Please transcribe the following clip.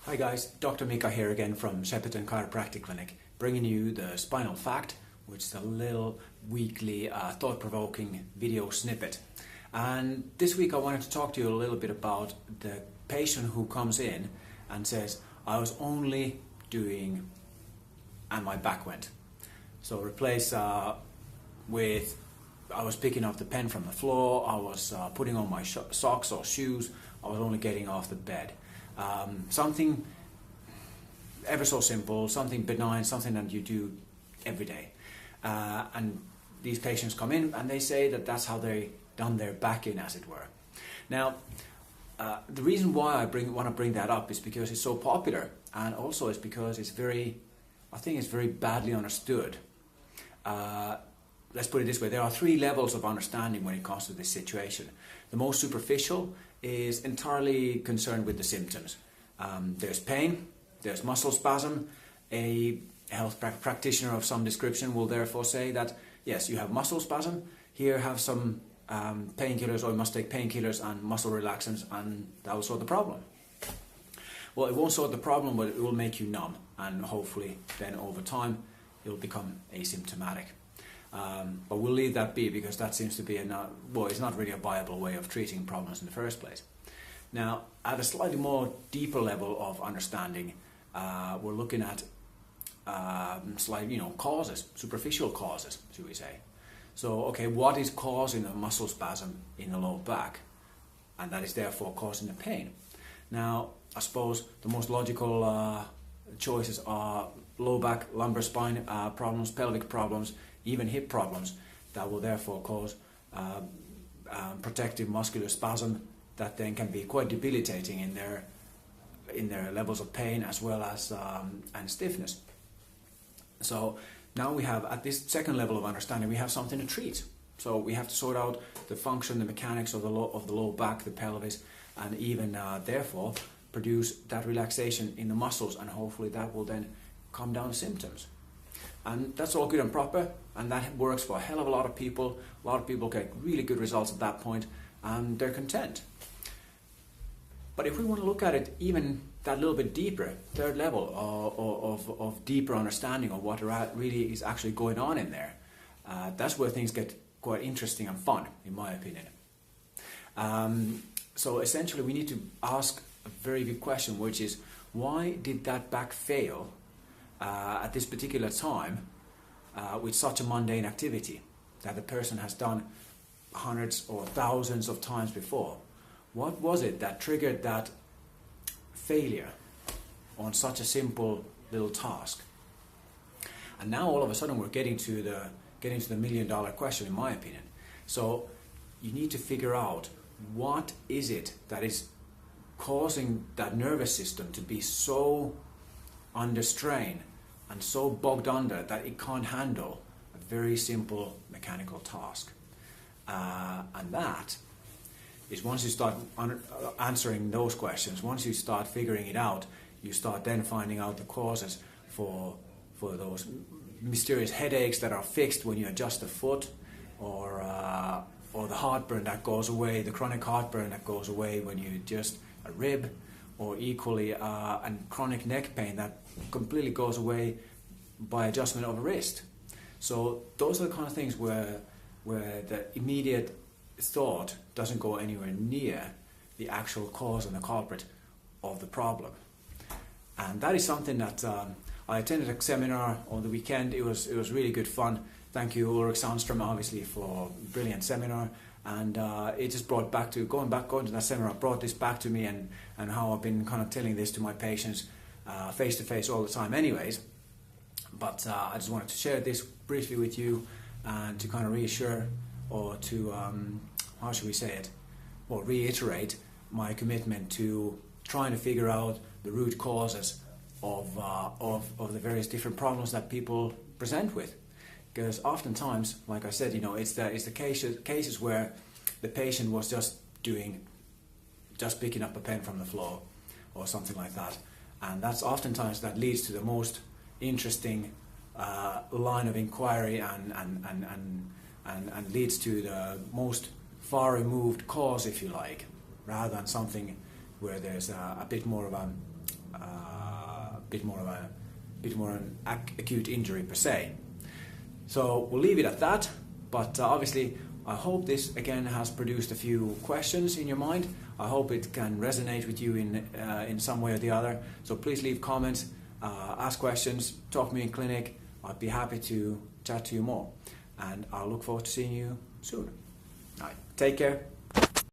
Hi guys, Dr. Mika here again from Shepperton Chiropractic Clinic, bringing you the Spinal Fact, which is a little weekly thought-provoking video snippet. And this week I wanted to talk to you a little bit about the patient who comes in and says, I was only doing and my back went. So replace with I was picking up the pen from the floor, I was putting on my socks or shoes, I was only getting off the bed. Something ever so simple, something benign, something that you do every day. And these patients come in and they say that that's how they done their back in, as it were. Now, the reason why I want to bring that up is because it's so popular, and also it's because it's very badly understood. Let's put it this way, there are three levels of understanding when it comes to this situation. The most superficial is entirely concerned with the symptoms. There's pain, there's muscle spasm. A health practitioner of some description will therefore say that, yes, you have muscle spasm, here have some painkillers, or you must take painkillers and muscle relaxants, and that will sort the problem. Well, it won't sort the problem, but it will make you numb, and hopefully then over time it will become asymptomatic. But we'll leave that be, because that seems to be it's not really a viable way of treating problems in the first place. Now, at a slightly more deeper level of understanding, we're looking at causes, superficial causes, should we say. So, okay, what is causing the muscle spasm in the low back, and that is therefore causing the pain? Now, I suppose the most logical choices are low back, lumbar spine problems, pelvic problems, even hip problems that will therefore cause protective muscular spasm that then can be quite debilitating in their levels of pain as well as and stiffness. So now we have, at this second level of understanding, we have something to treat. So we have to sort out the function, the mechanics of the low back, the pelvis, and even therefore produce that relaxation in the muscles, and hopefully that will then calm down symptoms. And that's all good and proper, and that works for a hell of a lot of people. A lot of people get really good results at that point, and they're content. But if we want to look at it even that little bit deeper, third level of deeper understanding of what really is actually going on in there, that's where things get quite interesting and fun, in my opinion. So essentially we need to ask a very big question, which is, why did that back fail at this particular time with such a mundane activity that the person has done hundreds or thousands of times before? What was it that triggered that failure on such a simple little task? And now all of a sudden we're getting to the million-dollar question, in my opinion. So you need to figure out, what is it that is causing that nervous system to be so under strain and so bogged under that it can't handle a very simple mechanical task. And that is, once you start answering those questions, once you start figuring it out, you start then finding out the causes for those mysterious headaches that are fixed when you adjust the foot, or the heartburn that goes away, the chronic heartburn that goes away when you adjust a rib, or equally and chronic neck pain that completely goes away by adjustment of a wrist. So those are the kind of things where the immediate thought doesn't go anywhere near the actual cause and the culprit of the problem. And that is something that I attended a seminar on the weekend. It was really good fun. Thank you, Ulrich Sandström, obviously, for a brilliant seminar. And it just brought back to going to that seminar, brought this back to me, and how I've been kind of telling this to my patients face to face all the time anyways. But I just wanted to share this briefly with you, and to kind of reassure, or to how should we say it, or reiterate my commitment to trying to figure out the root causes of the various different problems that people present with. Because oftentimes, like I said, it's the cases where the patient was just picking up a pen from the floor or something like that, and that's oftentimes that leads to the most interesting line of inquiry and leads to the most far removed cause, if you like, rather than something where there's a bit more of a bit more an acute injury per se. So we'll leave it at that, but obviously I hope this again has produced a few questions in your mind. I hope it can resonate with you in some way or the other. So please leave comments, ask questions, talk to me in clinic. I'd be happy to chat to you more, and I'll look forward to seeing you soon. All right, take care.